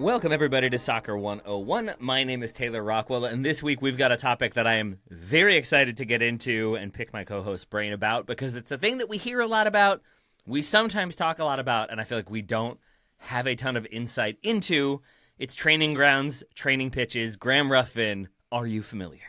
Welcome, everybody, to Soccer 101. My name is Taylor Rockwell, and this week we've got a topic that I am very excited to get into and pick my co-host's brain about, because it's a thing that we hear a lot about, we sometimes talk a lot about, and I feel like we don't have a ton of insight into. It's training grounds, training pitches. Graham Ruthven, are you familiar?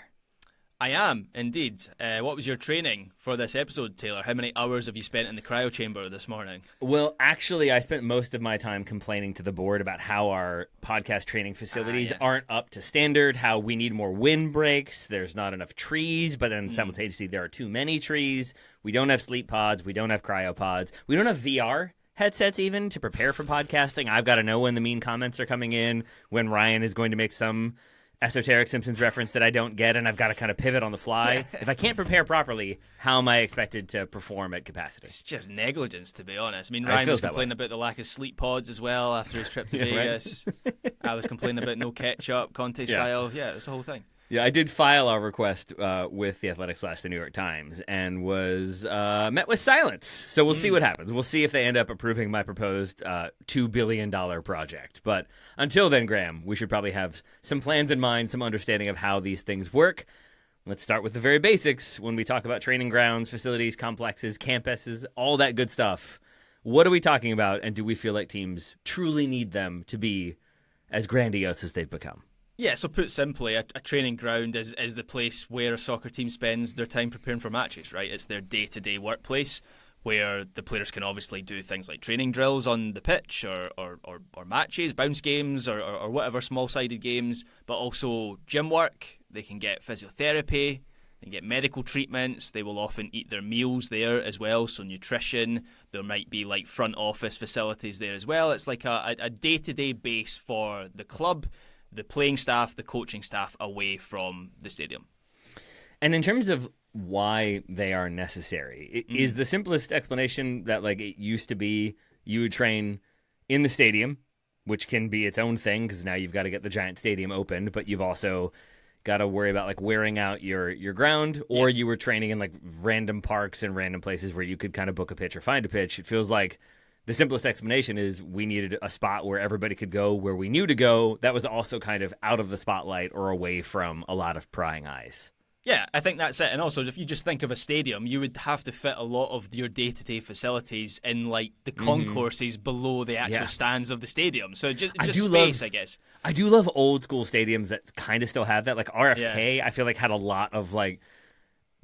I am, indeed. What was your training for this episode, Taylor? How many hours have you spent in the cryo chamber this morning? Well, actually, I spent most of my time complaining to the board about how our podcast training facilities aren't up to standard, how we need more wind breaks, there's not enough trees, but then simultaneously there are too many trees, we don't have sleep pods, we don't have cryo pods, we don't have VR headsets even to prepare for podcasting. I've got to know when the mean comments are coming in, when Ryan is going to make some esoteric Simpsons reference that I don't get, and I've got to kind of pivot on the fly. If I can't prepare properly, how am I expected to perform at capacity? It's just negligence, to be honest. I mean, Ryan was complaining about the lack of sleep pods as well after his trip to Vegas. Right? I was complaining about no ketchup, Conte style. Yeah, it's the whole thing. Yeah, I did file our request with The Athletic / The New York Times and was met with silence. So we'll see what happens. We'll see if they end up approving my proposed $2 billion project. But until then, Graham, we should probably have some plans in mind, some understanding of how these things work. Let's start with the very basics when we talk about training grounds, facilities, complexes, campuses, all that good stuff. What are we talking about, and do we feel like teams truly need them to be as grandiose as they've become? Yeah, so put simply, a training ground is the place where a soccer team spends their time preparing for matches, right? It's their day-to-day workplace where the players can obviously do things like training drills on the pitch or matches, bounce games or whatever small-sided games, but also gym work. They can get physiotherapy, they can get medical treatments, they will often eat their meals there as well, so nutrition, there might be like front office facilities there as well. It's like a day-to-day base for the club, the playing staff, the coaching staff away from the stadium. And in terms of why they are necessary, is the simplest explanation that like it used to be you would train in the stadium, which can be its own thing because now you've got to get the giant stadium opened, but you've also got to worry about like wearing out your ground, or you were training in like random parks and random places where you could kind of book a pitch or find a pitch. It feels like the simplest explanation is we needed a spot where everybody could go where we knew to go. That was also kind of out of the spotlight or away from a lot of prying eyes. Yeah, I think that's it. And also, if you just think of a stadium, you would have to fit a lot of your day-to-day facilities in like the concourses below the actual stands of the stadium. So just space, I guess. I do love old school stadiums that kind of still have that. Like RFK, I feel like had a lot of like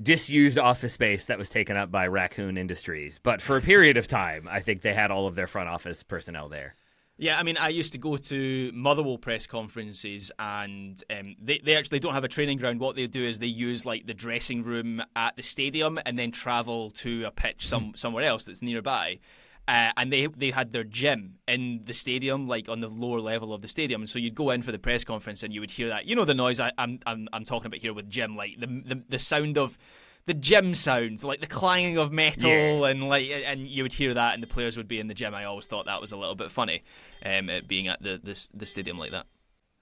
disused office space that was taken up by Raccoon Industries. But for a period of time, I think they had all of their front office personnel there. Yeah, I mean, I used to go to Motherwell press conferences, and they actually don't have a training ground. What they do is they use like the dressing room at the stadium and then travel to a pitch somewhere else that's nearby. And they had their gym in the stadium, like on the lower level of the stadium. And so you'd go in for the press conference and you would hear that. You know the noise I'm talking about here with gym, like the sound of the gym sound, like the clanging of metal, and you would hear that, and the players would be in the gym. I always thought that was a little bit funny, being at the stadium like that.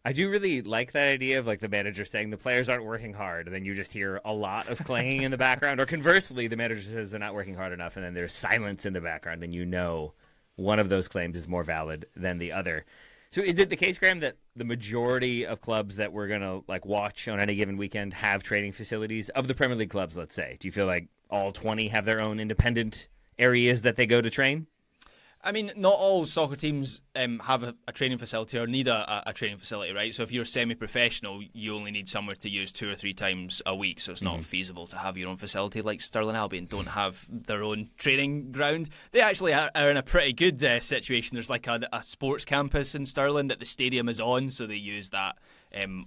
I do really like that idea of like the manager saying the players aren't working hard, and then you just hear a lot of clanging in the background. Or conversely, the manager says they're not working hard enough, and then there's silence in the background, and you know one of those claims is more valid than the other. So is it the case, Graham, that the majority of clubs that we're going to like watch on any given weekend have training facilities? Of the Premier League clubs, let's say, do you feel like all 20 have their own independent areas that they go to train? I mean, not all soccer teams have a training facility or need a training facility, right? So if you're semi-professional, you only need somewhere to use 2 or 3 times a week, so it's not feasible to have your own facility. Like Stirling Albion don't have their own training ground. They actually are in a pretty good situation. There's like a sports campus in Stirling that the stadium is on, so they use that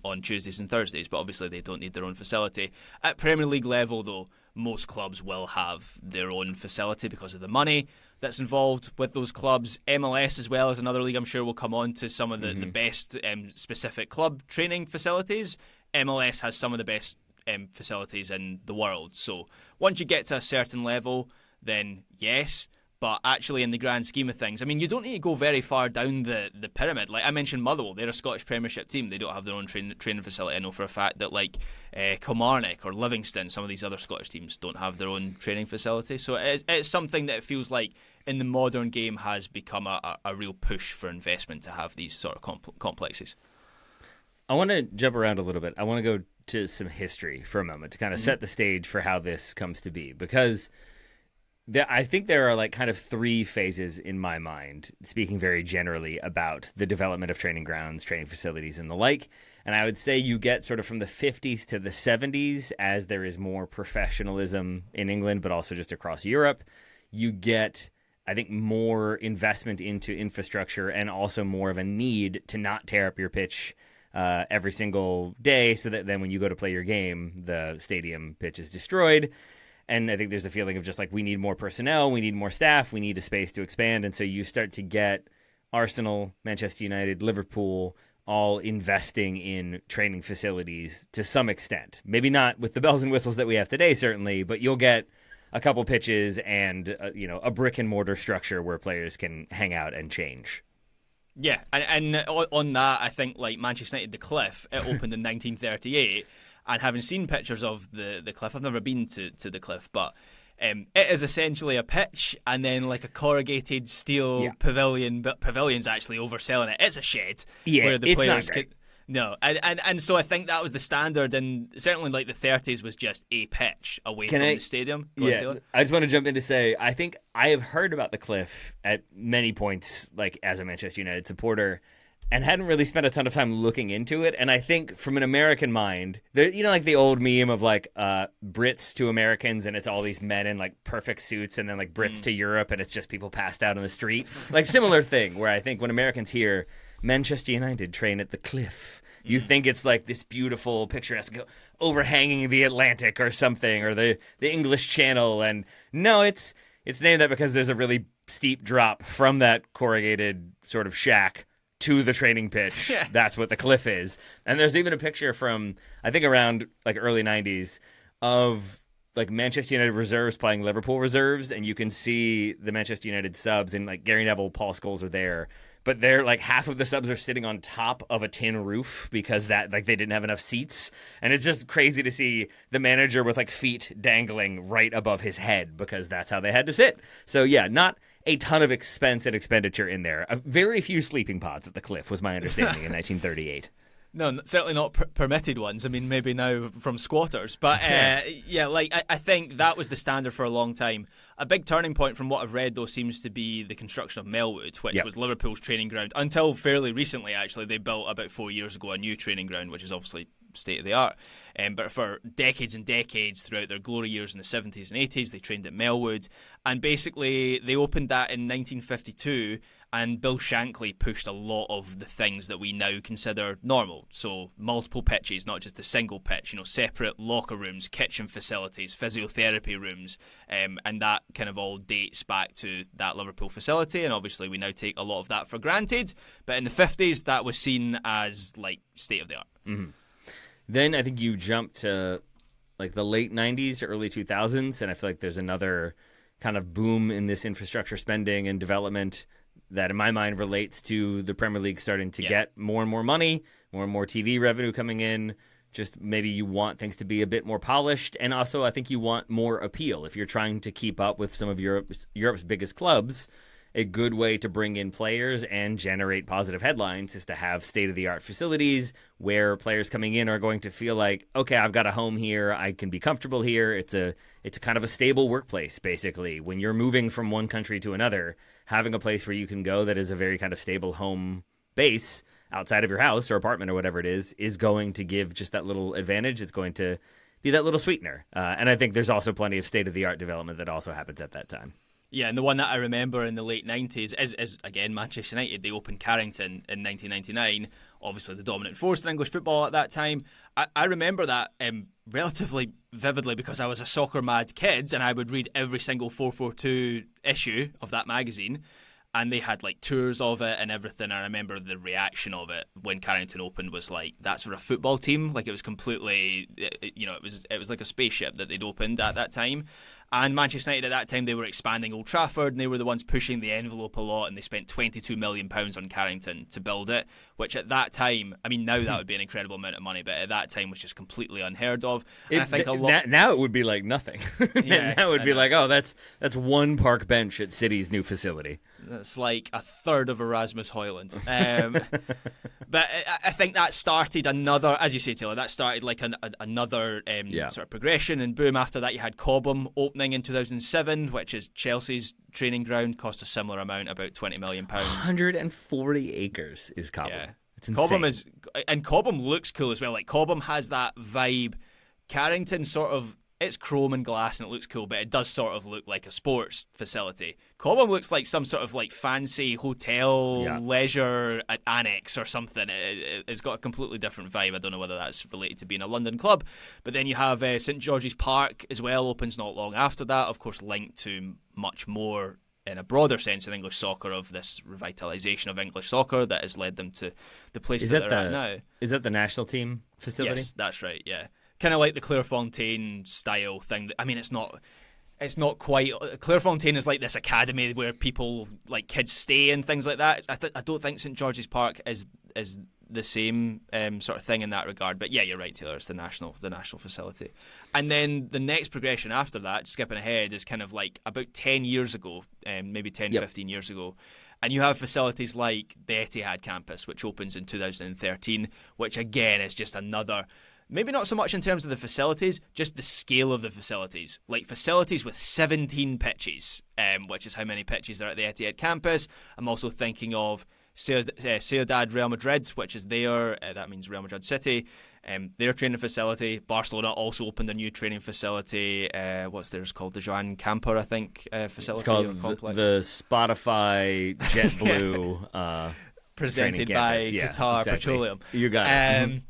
on Tuesdays and Thursdays, but obviously they don't need their own facility. At Premier League level, though, most clubs will have their own facility because of the money that's involved with those clubs. MLS as well as another league I'm sure will come on to some of the best specific club training facilities. MLS has some of the best facilities in the world. So once you get to a certain level, then yes, But actually, in the grand scheme of things, I mean, you don't need to go very far down the pyramid. Like I mentioned, Motherwell, they're a Scottish Premiership team. They don't have their own training facility. I know for a fact that like Kilmarnock or Livingston, some of these other Scottish teams don't have their own training facility. So it's something that it feels like in the modern game has become a real push for investment to have these sort of complexes. I want to jump around a little bit. I want to go to some history for a moment to kind of set the stage for how this comes to be, because I think there are like kind of three phases in my mind, speaking very generally about the development of training grounds, training facilities, and the like. And I would say you get sort of from the 50s to the 70s as there is more professionalism in England, but also just across Europe. You get, I think, more investment into infrastructure and also more of a need to not tear up your pitch every single day, so that then when you go to play your game, the stadium pitch is destroyed. And I think there's a feeling of just like, we need more personnel, we need more staff, we need a space to expand. And so you start to get Arsenal, Manchester United, Liverpool, all investing in training facilities to some extent. Maybe not with the bells and whistles that we have today, certainly, but you'll get a couple pitches and a brick and mortar structure where players can hang out and change. Yeah, and on that, I think like Manchester United, the Cliff, it opened in 1938. And having seen pictures of the Cliff, I've never been to the Cliff, but it is essentially a pitch and then like a corrugated steel pavilion, but pavilion's actually overselling it. It's a shed where the players could. No, and so I think that was the standard, and certainly like the 30s was just a pitch away from the stadium. I just want to jump in to say, I think I have heard about the Cliff at many points, like as a Manchester United supporter, and hadn't really spent a ton of time looking into it. And I think from an American mind, there, like the old meme of like Brits to Americans, and it's all these men in like perfect suits, and then like Brits to Europe, and it's just people passed out on the street. Like similar thing, where I think when Americans hear Manchester United train at the Cliff, you think it's like this beautiful, picturesque, overhanging the Atlantic or something, or the English Channel. And no, it's named that because there's a really steep drop from that corrugated sort of shack to the training pitch. Yeah. That's what the Cliff is. And there's even a picture from, I think around like early 90s, of like Manchester United reserves playing Liverpool reserves, and you can see the Manchester United subs, and like Gary Neville, Paul Scholes are there, but they're like half of the subs are sitting on top of a tin roof because that like they didn't have enough seats. And it's just crazy to see the manager with like feet dangling right above his head because that's how they had to sit. So yeah, not a ton of expense and expenditure in there. Very few sleeping pods at the Cliff was my understanding in 1938. No, certainly not permitted ones. I mean, maybe now from squatters. But yeah, like I think that was the standard for a long time. A big turning point from what I've read, though, seems to be the construction of Melwood, which was Liverpool's training ground. Until fairly recently, actually, they built about 4 years ago a new training ground, which is obviously state of the art. But for decades and decades throughout their glory years in the 70s and 80s, they trained at Melwood. And basically, they opened that in 1952. And Bill Shankly pushed a lot of the things that we now consider normal. So multiple pitches, not just a single pitch, separate locker rooms, kitchen facilities, physiotherapy rooms. And that kind of all dates back to that Liverpool facility. And obviously we now take a lot of that for granted. But in the 50s, that was seen as like state of the art. Mm-hmm. Then I think you jump to like the late 90s, early 2000s. And I feel like there's another kind of boom in this infrastructure spending and development that in my mind relates to the Premier League starting to get more and more money, more and more TV revenue coming in. Just maybe you want things to be a bit more polished. And also I think you want more appeal. If you're trying to keep up with some of Europe's biggest clubs, a good way to bring in players and generate positive headlines is to have state-of-the-art facilities where players coming in are going to feel like, okay, I've got a home here, I can be comfortable here. It's a kind of a stable workplace, basically. When you're moving from one country to another, having a place where you can go that is a very kind of stable home base outside of your house or apartment or whatever it is going to give just that little advantage. It's going to be that little sweetener. And I think there's also plenty of state-of-the-art development that also happens at that time. Yeah, and the one that I remember in the late 90s is again, Manchester United. They opened Carrington in 1999, obviously the dominant force in English football at that time. I remember that relatively vividly because I was a soccer-mad kid and I would read every single 442 issue of that magazine. And they had like tours of it and everything. I remember the reaction of it when Carrington opened was like, that's for a football team. Like it was completely, it was like a spaceship that they'd opened at that time. And Manchester United at that time, they were expanding Old Trafford, and they were the ones pushing the envelope a lot, and they spent £22 million on Carrington to build it, which at that time, I mean, now that would be an incredible amount of money, but at that time was just completely unheard of. And I think a lot... Now it would be like nothing. Yeah, now it would be like, oh, that's one park bench at City's new facility. That's like a third of Erasmus Hoyland. But I think that started another, as you say, Taylor, that started like another sort of progression, and boom, after that you had Cobham opening in 2007, which is Chelsea's training ground, cost a similar amount, about £20 million. 140 acres is Cobham. Yeah. It's insane. Cobham looks cool as well. Like, Cobham has that vibe. Carrington sort of, it's chrome and glass and it looks cool, but it does sort of look like a sports facility. Cobham looks like some sort of like fancy hotel leisure annex or something. It's got a completely different vibe. I don't know whether that's related to being a London club. But then you have St George's Park as well, opens not long after that, of course linked to much more in a broader sense in English soccer, of this revitalisation of English soccer that has led them to the place that they're at now. Is that the national team facility? Yes, that's right, yeah. Kind of like the Clairefontaine style thing. I mean, it's not quite. Clairefontaine is like this academy where people, like kids, stay and things like that. I don't think St George's Park is the same sort of thing in that regard. But yeah, you're right, Taylor. It's the national facility. And then the next progression after that, skipping ahead, is kind of like about 10 years ago, maybe 10, 15 years ago. And you have facilities like the Etihad campus, which opens in 2013, which again is just another... Maybe not so much in terms of the facilities, just the scale of the facilities. Like facilities with 17 pitches, which is how many pitches are at the Etihad campus. I'm also thinking of Ciudad Real Madrid, which is there. That means Real Madrid City. Their training facility. Barcelona also opened a new training facility. What's theirs called? The Joan Camper, I think, facility. It's called complex. The Spotify JetBlue presented by Qatar Petroleum. You got it.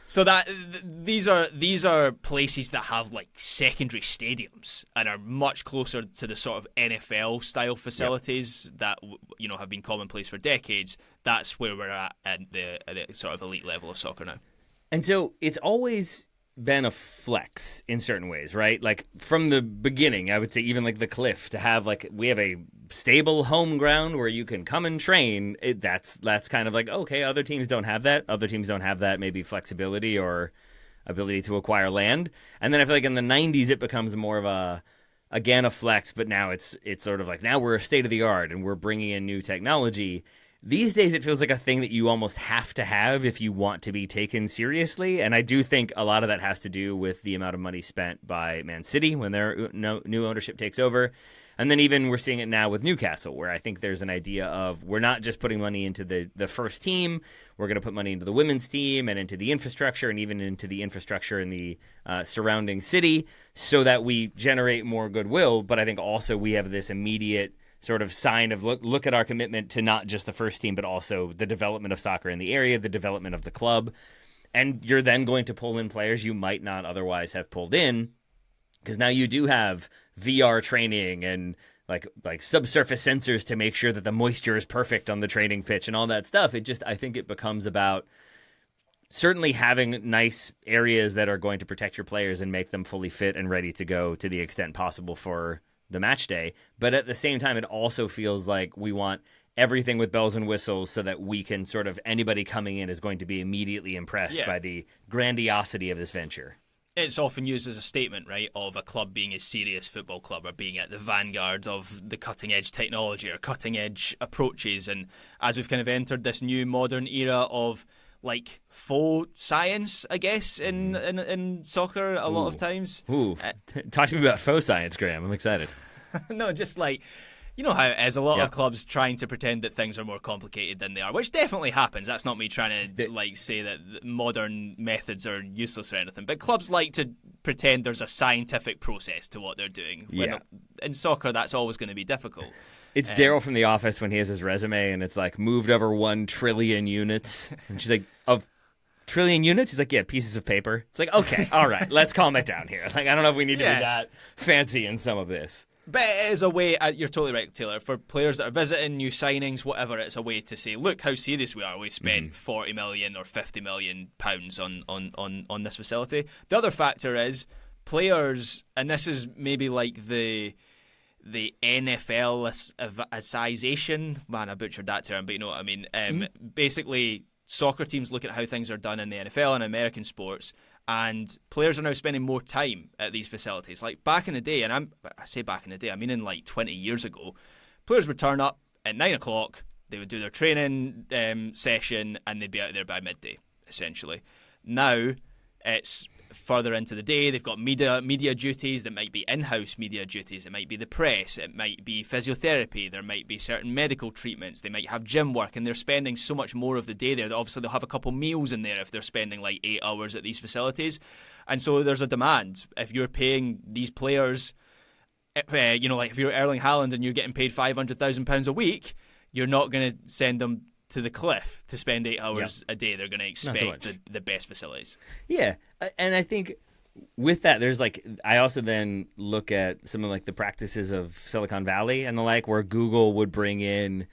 So that these are places that have like secondary stadiums and are much closer to the sort of NFL style facilities that have been commonplace for decades. That's where we're at the sort of elite level of soccer now. And so it's always been a flex in certain ways, right? Like from the beginning, I would say even like the Cliff, to have like, we have a stable home ground where you can come and train. That's kind of like, okay, other teams don't have that. Other teams don't have that maybe flexibility or ability to acquire land. And then I feel like in the 90s it becomes more of a flex, but now it's sort of like, now we're a state of the art and we're bringing in new technology. These days, it feels like a thing that you almost have to have if you want to be taken seriously. And I do think a lot of that has to do with the amount of money spent by Man City when their new ownership takes over. And then even we're seeing it now with Newcastle, where I think there's an idea of, we're not just putting money into the first team, we're going to put money into the women's team and into the infrastructure and even into the infrastructure in the surrounding city so that we generate more goodwill. But I think also we have this immediate sort of sign of look at our commitment to not just the first team, but also the development of soccer in the area, the development of the club. And you're then going to pull in players you might not otherwise have pulled in, because now you do have VR training and like subsurface sensors to make sure that the moisture is perfect on the training pitch and all that stuff. I think it becomes about certainly having nice areas that are going to protect your players and make them fully fit and ready to go to the extent possible for the match day. But at the same time, it also feels like we want everything with bells and whistles so that we can sort of, anybody coming in is going to be immediately impressed by the grandiosity of this venture. It's often used as a statement, right, of a club being a serious football club or being at the vanguard of the cutting-edge technology or cutting-edge approaches. And as we've kind of entered this new modern era of like faux science, I guess, in soccer a lot of times. Talk to me about faux science, Graham. I'm excited. No, just like, you know how it is, a lot of clubs trying to pretend that things are more complicated than they are, which definitely happens. That's not me trying to like say that modern methods are useless or anything, but clubs like to pretend there's a scientific process to what they're doing. In soccer, that's always going to be difficult. It's Daryl from The Office when he has his resume and it's like moved over 1 trillion units. And she's like, of trillion units? He's like, yeah, pieces of paper. It's like, okay, all right, let's calm it down here. Like, I don't know if we need to be that fancy in some of this. But it is a way, you're totally right, Taylor, for players that are visiting, new signings, whatever, it's a way to say, look how serious we are. We spent 40 million or 50 million pounds on this facility. The other factor is, players, and this is maybe like the NFL-ization. Man, I butchered that term, but you know what I mean. Basically, soccer teams look at how things are done in the NFL and American sports, and players are now spending more time at these facilities. Like back in the day, and I say back in the day, I mean in like 20 years ago, players would turn up at 9 o'clock, they would do their training session, and they'd be out there by midday, essentially. Now, it's further into the day, they've got media duties that might be in-house media duties, it might be the press, it might be physiotherapy, there might be certain medical treatments, they might have gym work, and they're spending so much more of the day there that obviously they'll have a couple meals in there if they're spending like 8 hours at these facilities. And so there's a demand. If you're paying these players, like if you're Erling Haaland and you're getting paid £500,000 a week, you're not going to send them to the cliff to spend 8 hours a day. They're going to expect the best facilities. Yeah, and I think with that, there's like, I also then look at some of like the practices of Silicon Valley and the like, where Google would bring in,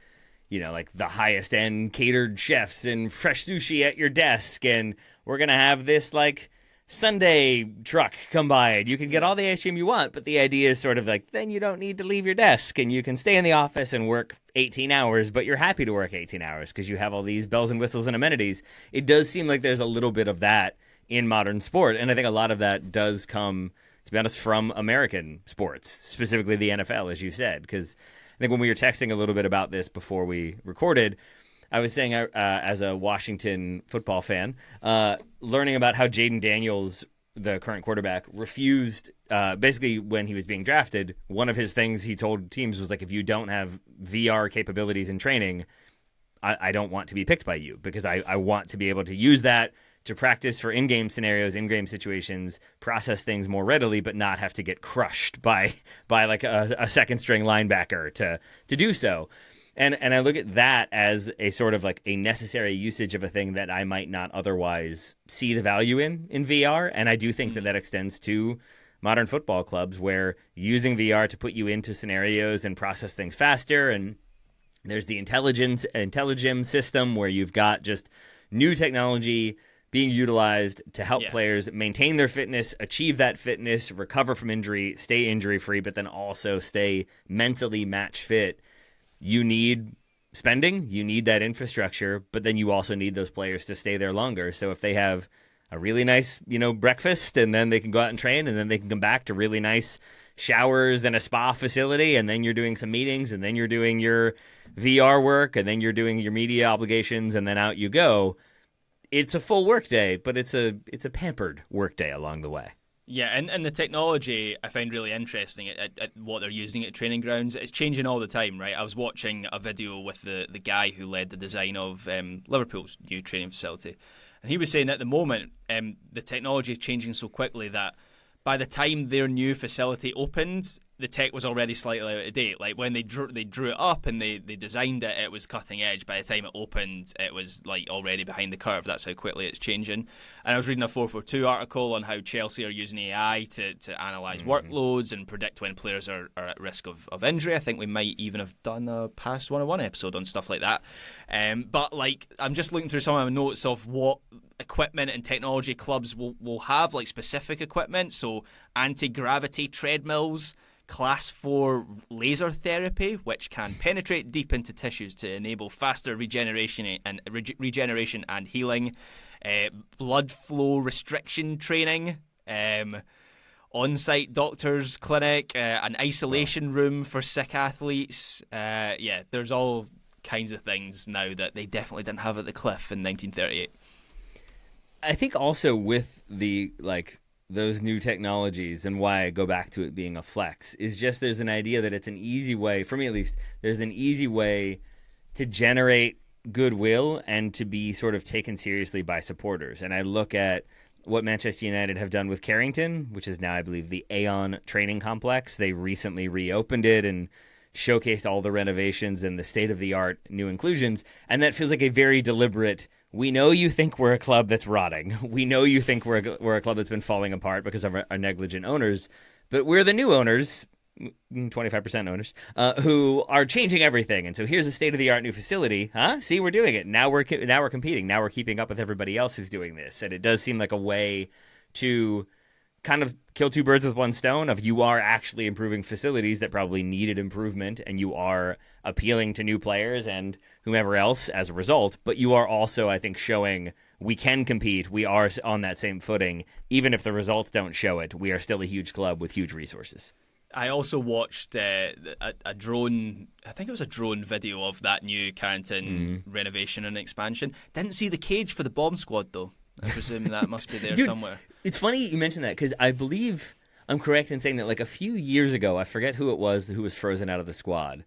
like the highest end catered chefs and fresh sushi at your desk, and we're going to have this like Sunday truck come by and you can get all the ice cream you want, but the idea is sort of like, then you don't need to leave your desk and you can stay in the office and work 18 hours, but you're happy to work 18 hours because you have all these bells and whistles and amenities. It does seem like there's a little bit of that in modern sport, and I think a lot of that does come, to be honest, from American sports, specifically the NFL, as you said, because I think when we were texting a little bit about this before we recorded, I was saying, as a Washington football fan, learning about how Jaden Daniels, the current quarterback, refused, basically when he was being drafted, one of his things he told teams was like, if you don't have VR capabilities in training, I don't want to be picked by you, because I want to be able to use that to practice for in-game scenarios, in-game situations, process things more readily, but not have to get crushed by like a second-string linebacker to do so. And I look at that as a sort of like a necessary usage of a thing that I might not otherwise see the value in VR. And I do think that extends to modern football clubs, where using VR to put you into scenarios and process things faster. And there's the Intelligim system, where you've got just new technology being utilized to help players maintain their fitness, achieve that fitness, recover from injury, stay injury-free, but then also stay mentally match fit. You need spending, you need that infrastructure, but then you also need those players to stay there longer. So if they have a really nice, breakfast, and then they can go out and train, and then they can come back to really nice showers and a spa facility, and then you're doing some meetings, and then you're doing your VR work, and then you're doing your media obligations, and then out you go. It's a full workday, but it's a pampered workday along the way. Yeah, and the technology I find really interesting at what they're using at training grounds. It's changing all the time, right? I was watching a video with the guy who led the design of Liverpool's new training facility, and he was saying at the moment the technology is changing so quickly that by the time their new facility opened, the tech was already slightly out of date. Like when they drew it up and they designed it, it was cutting edge. By the time it opened, it was like already behind the curve. That's how quickly it's changing. And I was reading a 442 article on how Chelsea are using AI to analyse workloads and predict when players are at risk of injury. I think we might even have done a past 101 episode on stuff like that. But like, I'm just looking through some of my notes of what equipment and technology clubs will have, like specific equipment. So anti-gravity treadmills, Class 4 laser therapy, which can penetrate deep into tissues to enable faster regeneration and healing, blood flow restriction training, on-site doctor's clinic, an isolation room for sick athletes. There's all kinds of things now that they definitely didn't have at the Cliff in 1938. I think also with the those new technologies, and why I go back to it being a flex, is just there's an idea that it's an easy way, for me at least, there's an easy way to generate goodwill and to be sort of taken seriously by supporters. And I look at what Manchester United have done with Carrington, which is now, I believe, the Aon Training Complex. They recently reopened it and showcased all the renovations and the state-of-the-art new inclusions, and that feels like a very deliberate, we know you think we're a club that's rotting. We know you think we're a club that's been falling apart because of our negligent owners, but we're the new owners, 25% owners, who are changing everything. And so here's a state-of-the-art new facility. See, we're doing it. Now we're competing. Now we're keeping up with everybody else who's doing this. And it does seem like a way to kind of kill two birds with one stone of you are actually improving facilities that probably needed improvement, and you are appealing to new players and whomever else as a result. But you are also, I think, showing we can compete. We are on that same footing. Even if the results don't show it, we are still a huge club with huge resources. I also watched a drone, I think it was a drone video of that new Carrington renovation and expansion. Didn't see the cage for the bomb squad, though. I presume that must be there somewhere. It's funny you mentioned that, because I believe I'm correct in saying that like a few years ago, I forget who it was who was frozen out of the squad,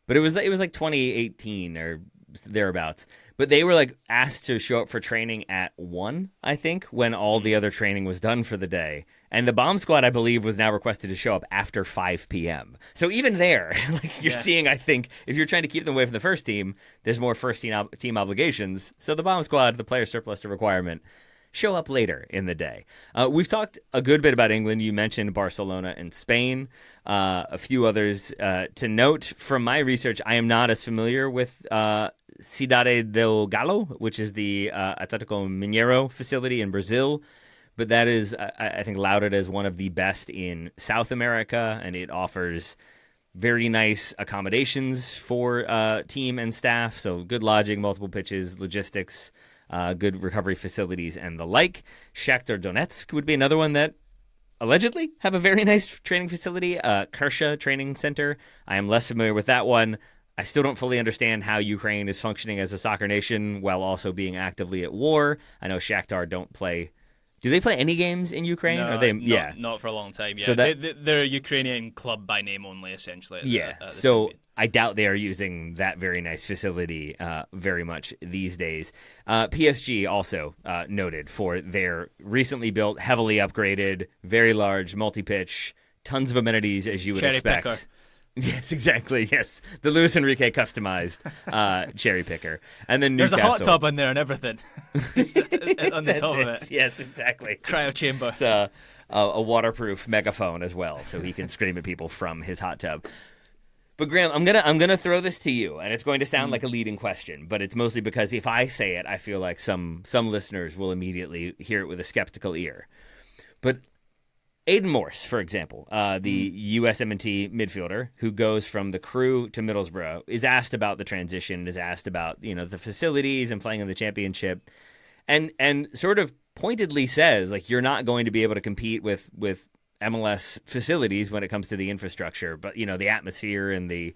but it was like 2018 or thereabouts. But they were like asked to show up for training at 1, I think, when all the other training was done for the day. And the bomb squad, I believe, was now requested to show up after 5 p.m. So even there, like you're seeing, I think, if you're trying to keep them away from the first team, there's more first team obligations. So the bomb squad, the player surplus to requirement, show up later in the day. We've talked a good bit about England. You mentioned Barcelona and Spain. A few others to note. From my research, I am not as familiar with Cidade del Galo, which is the Atlético Mineiro facility in Brazil. But that is, I think, lauded as one of the best in South America, and it offers very nice accommodations for team and staff. So good lodging, multiple pitches, logistics, good recovery facilities, and the like. Shakhtar Donetsk would be another one that allegedly have a very nice training facility. Kersha Training Center. I am less familiar with that one. I still don't fully understand how Ukraine is functioning as a soccer nation while also being actively at war. I know Shakhtar don't play. Do they play any games in Ukraine? No, not for a long time. Yeah, so they're a Ukrainian club by name only, essentially. So I doubt they are using that very nice facility very much these days. PSG also noted for their recently built, heavily upgraded, very large multi-pitch, tons of amenities as you would expect. Picker. Yes, exactly. Yes, the Luis Enrique customized cherry picker, and then Newcastle. There's a hot tub in there and everything on the top of it. Yes, exactly. Cryo chamber. It's a waterproof megaphone as well, so he can scream at people from his hot tub. But Graham, I'm gonna throw this to you, and it's going to sound like a leading question, but it's mostly because if I say it, I feel like some listeners will immediately hear it with a skeptical ear. But Aiden Morse, for example, the USMNT midfielder who goes from the Crew to Middlesbrough, is asked about the transition, is asked about the facilities and playing in the championship, and sort of pointedly says like you're not going to be able to compete with MLS facilities when it comes to the infrastructure, but the atmosphere and the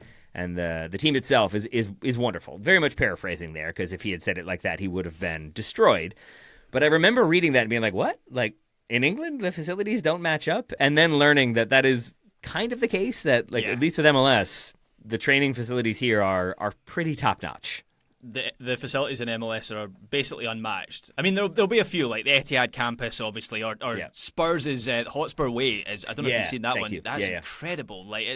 team itself is wonderful. Very much paraphrasing there, because if he had said it like that, he would have been destroyed. But I remember reading that and being like, what? Like, in England, the facilities don't match up, and then learning that is kind of the case, that at least with MLS, the training facilities here are pretty top-notch. The facilities in MLS are basically unmatched. I mean, there'll be a few, like the Etihad campus, obviously, or Spurs' Hotspur Way. I don't know if you've seen that one. That's incredible. Like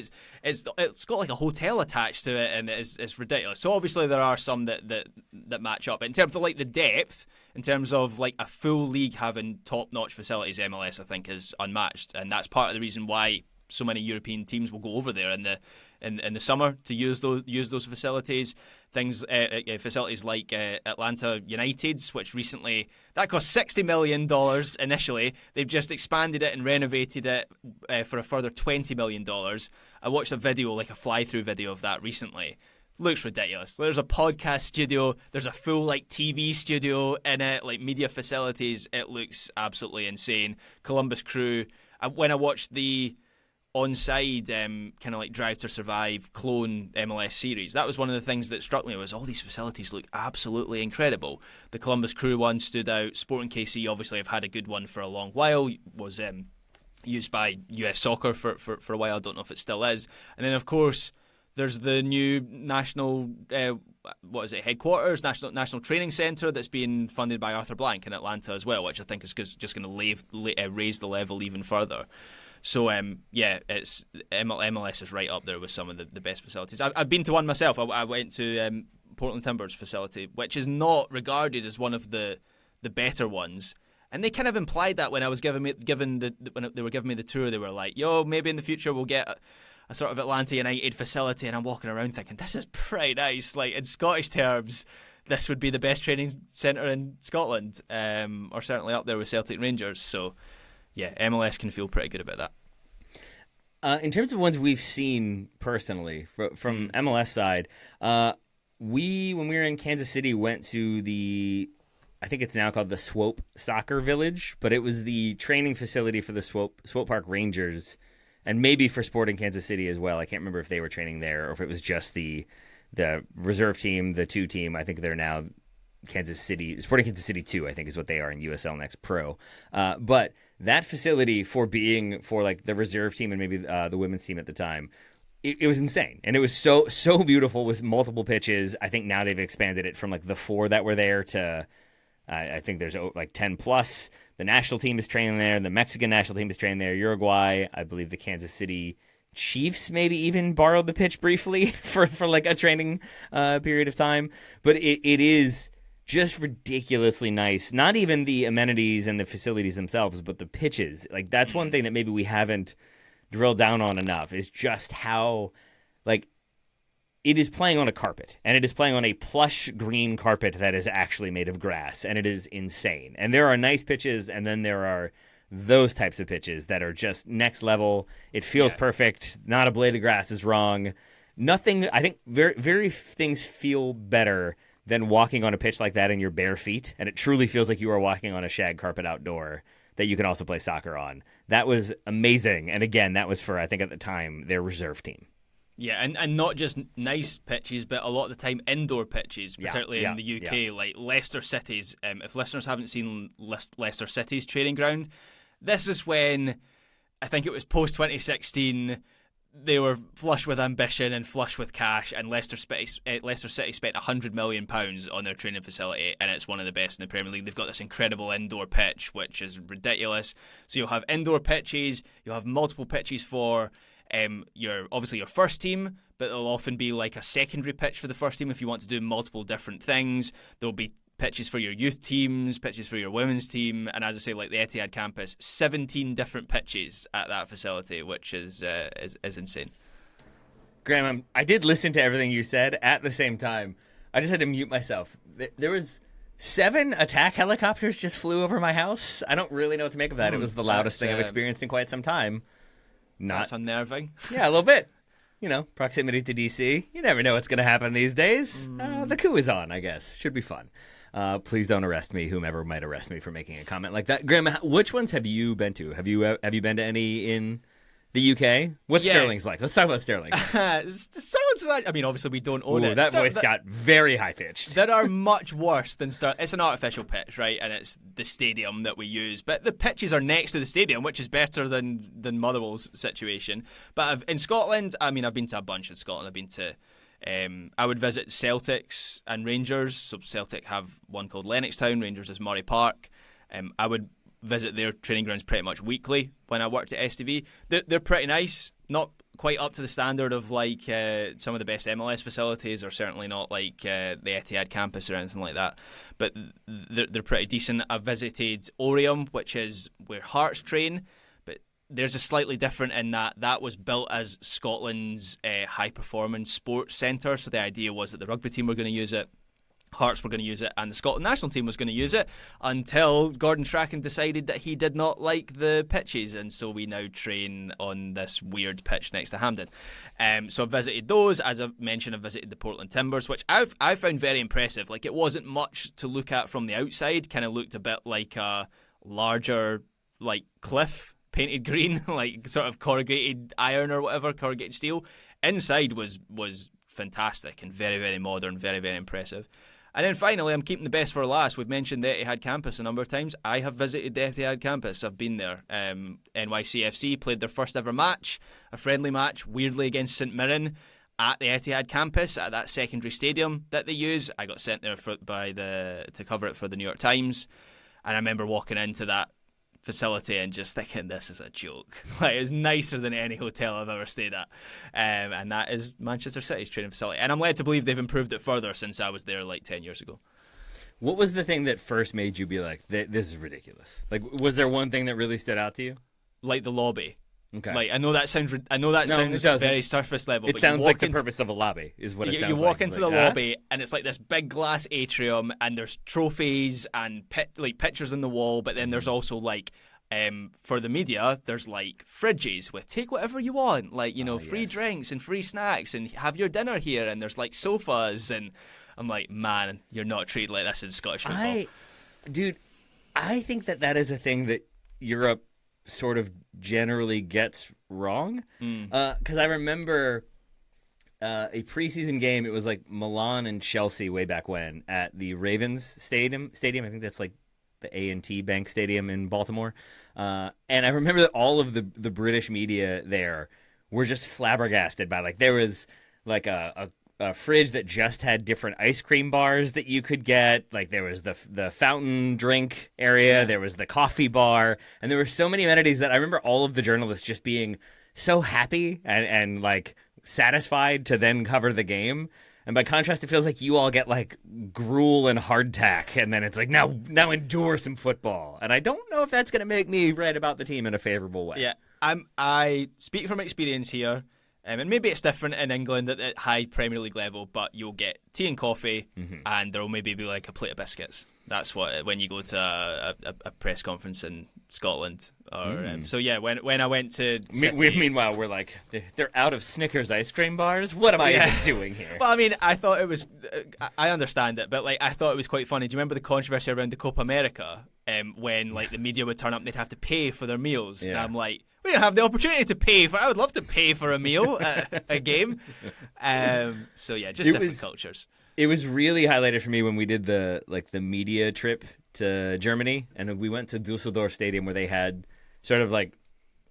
it's got like a hotel attached to it, and it's ridiculous. So obviously there are some that match up. But in terms of like the depth, in terms of like a full league having top-notch facilities, MLS I think is unmatched, and that's part of the reason why so many European teams will go over there in the summer to use those facilities. Facilities like Atlanta United's, which recently that cost $60 million initially. They've just expanded it and renovated it for a further $20 million. I watched a video, like a fly-through video of that recently. Looks ridiculous. There's a podcast studio. There's a full TV studio in it, like media facilities. It looks absolutely insane. Columbus Crew. When I watched the Onside kind of like Drive to Survive clone MLS series, that was one of the things that struck me, was all these facilities look absolutely incredible. The Columbus Crew one stood out. Sporting KC obviously have had a good one for a long while. Was used by US Soccer for a while. I don't know if it still is. And then of course there's the new national headquarters, national training centre that's being funded by Arthur Blank in Atlanta as well, which I think is just going to raise the level even further. So it's MLS is right up there with some of the best facilities. I've been to one myself. I went to Portland Timbers facility, which is not regarded as one of the better ones. And they kind of implied that when I was when they were giving me the tour. They were like, "Yo, maybe in the future we'll get a sort of Atlanta United facility," and I'm walking around thinking, this is pretty nice. Like, in Scottish terms, this would be the best training centre in Scotland, or certainly up there with Celtic Rangers. So, Yeah, MLS can feel pretty good about that. In terms of ones we've seen personally from MLS side, when we were in Kansas City, went to I think it's now called the Swope Soccer Village, but it was the training facility for the Swope Park Rangers, and maybe for Sporting Kansas City as well. I can't remember if they were training there or if it was just the reserve team, the 2 team. I think they're now Sporting Kansas City 2, I think is what they are in USL Next Pro. But that facility for like the reserve team and maybe the women's team at the time, it was insane. And it was so beautiful with multiple pitches. I think now they've expanded it from like the 4 that were there to I think there's like 10 plus. The national team is training there. The Mexican national team is training there. Uruguay, I believe the Kansas City Chiefs maybe even borrowed the pitch briefly for like a training period of time. But it is just ridiculously nice. Not even the amenities and the facilities themselves, but the pitches. Like that's one thing that maybe we haven't drilled down on enough is just how like it is playing on a carpet, and it is playing on a plush green carpet that is actually made of grass, and it is insane. And there are nice pitches, and then there are those types of pitches that are just next level. It feels perfect. Not a blade of grass is wrong. Nothing, I think very things feel better than walking on a pitch like that in your bare feet, and it truly feels like you are walking on a shag carpet outdoor that you can also play soccer on. That was amazing, and again, that was for, I think at the time, their reserve team. Yeah, and not just nice pitches, but a lot of the time indoor pitches, particularly in the UK, like Leicester City's. If listeners haven't seen Leicester City's training ground, this is when, I think it was post-2016, they were flush with ambition and flush with cash, and Leicester City spent £100 million on their training facility, and it's one of the best in the Premier League. They've got this incredible indoor pitch, which is ridiculous. So you'll have indoor pitches, you'll have multiple pitches for your first team, but there'll often be like a secondary pitch for the first team if you want to do multiple different things. There'll be pitches for your youth teams, pitches for your women's team, and as I say, like the Etihad campus, 17 different pitches at that facility, which is insane. Graham, I did listen to everything you said. At the same time, I just had to mute myself. There was 7 attack helicopters just flew over my house. I don't really know what to make of that. It was the loudest thing I've experienced in quite some time. That's unnerving. Yeah, a little bit. Proximity to DC. You never know what's going to happen these days. The coup is on, I guess. Should be fun. Please don't arrest me, whomever might arrest me for making a comment like that. Graham, which ones have you been to? Have you been to any in the UK? What's Sterling's like? Let's talk about Sterling. Obviously we don't own it. That voice got very high-pitched. There are much worse than Sterling. It's an artificial pitch, right? And it's the stadium that we use. But the pitches are next to the stadium, which is better than Motherwell's situation. But in Scotland, I've been to a bunch in Scotland. I've been to... I would visit Celtics and Rangers. So Celtic have one called Lennoxtown, Rangers is Murray Park. I would visit their training grounds pretty much weekly when I worked at STV. They're pretty nice, not quite up to the standard of like some of the best MLS facilities, or certainly not like the Etihad campus or anything like that, but they're pretty decent. I've visited Oriam, which is where Hearts train, but there's a slightly different in that was built as Scotland's high performance sports centre. So the idea was that the rugby team were going to use it, Hearts were going to use it, and the Scotland national team was going to use it, until Gordon Strachan decided that he did not like the pitches, and so we now train on this weird pitch next to Hampden. So I've visited those. As I mentioned, I've visited the Portland Timbers, which I found very impressive. Like, it wasn't much to look at from the outside. Kind of looked a bit like a larger like cliff painted green, like sort of corrugated iron or whatever, corrugated steel. Inside was fantastic and very, very modern, very, very impressive. And then finally, I'm keeping the best for last. We've mentioned the Etihad campus a number of times. I have visited the Etihad campus. I've been there. NYCFC played their first ever match, a friendly match, weirdly against St Mirren, at the Etihad campus, at that secondary stadium that they use. I got sent there to cover it for the New York Times. And I remember walking into that facility and just thinking, this is a joke. Like, it's nicer than any hotel I've ever stayed at, and that is Manchester City's training facility, and I'm led to believe they've improved it further since I was there like 10 years ago. What was the thing that first made you be like, this is ridiculous? Like, was there one thing that really stood out to you? Like the lobby. Okay. Like, I know that sounds very surface level. It sounds like the purpose of a lobby is what it sounds like. You walk into the lobby and it's like this big glass atrium, and there's trophies and pictures on the wall, but then there's also like For the media, there's like fridges with take whatever you want, like, free yes. drinks and free snacks, and have your dinner here, and there's like sofas, and I'm like, man, you're not treated like this in Scottish football. I think that is a thing that Europe sort of generally gets wrong. Because I remember a preseason game, it was like Milan and Chelsea way back when at the Ravens Stadium. I think that's like the A&T Bank Stadium in Baltimore. And I remember that all of the British media there were just flabbergasted by, like, there was like a fridge that just had different ice cream bars that you could get. Like, there was the fountain drink area, there was the coffee bar, and there were so many amenities that I remember all of the journalists just being so happy and like satisfied to then cover the game. And by contrast, it feels like you all get like gruel and hardtack, and then it's like, now endure some football. And I don't know if that's going to make me write about the team in a favorable way. Yeah, I speak from experience here, and maybe it's different in England at high Premier League level, but you'll get tea and coffee, and there'll maybe be like a plate of biscuits. That's what when you go to a press conference in Scotland. Or so yeah, when I went to City, meanwhile we're like, they're out of Snickers ice cream bars. What am I even doing here? Well, I mean, I thought it was. I understand it, but like I thought it was quite funny. Do you remember the controversy around the Copa America? When like the media would turn up, and they'd have to pay for their meals, and I'm like, we don't have the opportunity to pay for. I would love to pay for a meal at a game. So yeah, just different cultures. It was really highlighted for me when we did the media trip to Germany, and we went to Dusseldorf Stadium where they had sort of like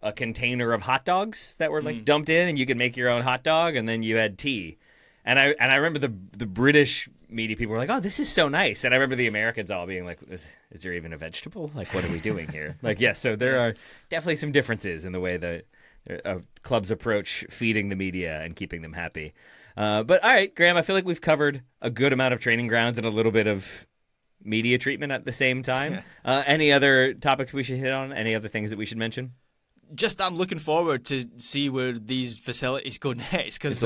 a container of hot dogs that were like dumped in, and you could make your own hot dog, and then you had tea. And I remember the British media people were like, "Oh, this is so nice," and I remember the Americans all being like, "Is there even a vegetable? Like, what are we doing here?" Like, yes, so there are definitely some differences in the way that clubs approach feeding the media and keeping them happy. But all right, Graham, I feel like we've covered a good amount of training grounds and a little bit of media treatment at the same time. Any other topics we should hit on? Any other things that we should mention? Just I'm looking forward to see where these facilities go next, because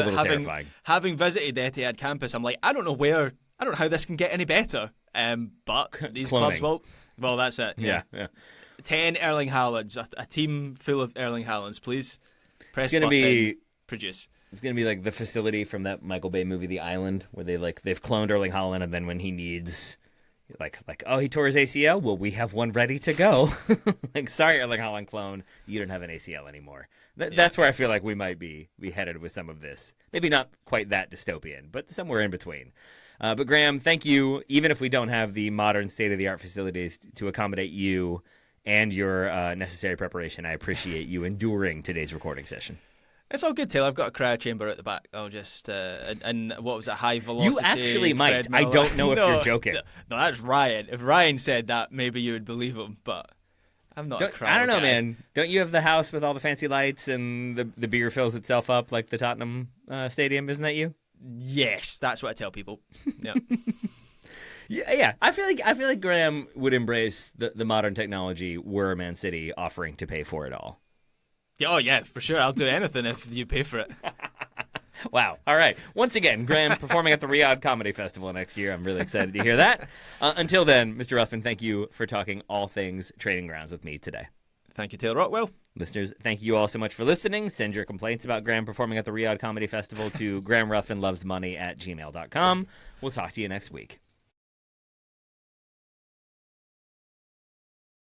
having visited the Etihad campus, I'm like, I don't know how this can get any better. But these clubs will. Well, that's it. Yeah. 10 Erling Haalands, a team full of Erling Haalands, please. It's going to be produce. It's going to be like the facility from that Michael Bay movie, The Island, where they've cloned Erling Haaland, and then when he needs, he tore his ACL? Well, we have one ready to go. Like, sorry, Erling Haaland clone, you don't have an ACL anymore. That's where I feel like we might be headed with some of this. Maybe not quite that dystopian, but somewhere in between. But Graham, thank you. Even if we don't have the modern state-of-the-art facilities to accommodate you and your necessary preparation, I appreciate you enduring today's recording session. It's all good, Taylor. I've got a cryo chamber at the back. I'll just and what was it? High velocity. You actually might. I don't know if you're joking. No, that's Ryan. If Ryan said that, maybe you would believe him. But I'm not. I don't know, man. Don't you have the house with all the fancy lights and the beer fills itself up like the Tottenham Stadium? Isn't that you? Yes, that's what I tell people. Yeah. Yeah. I feel like Graham would embrace the modern technology were Man City offering to pay for it all. Oh, yeah, for sure. I'll do anything if you pay for it. Wow. All right. Once again, Graham performing at the Riyadh Comedy Festival next year. I'm really excited to hear that. Until then, Mr. Ruthven, thank you for talking all things training grounds with me today. Thank you, Taylor Rockwell. Listeners, thank you all so much for listening. Send your complaints about Graham performing at the Riyadh Comedy Festival to grahamruthvenlovesmoney@gmail.com. We'll talk to you next week.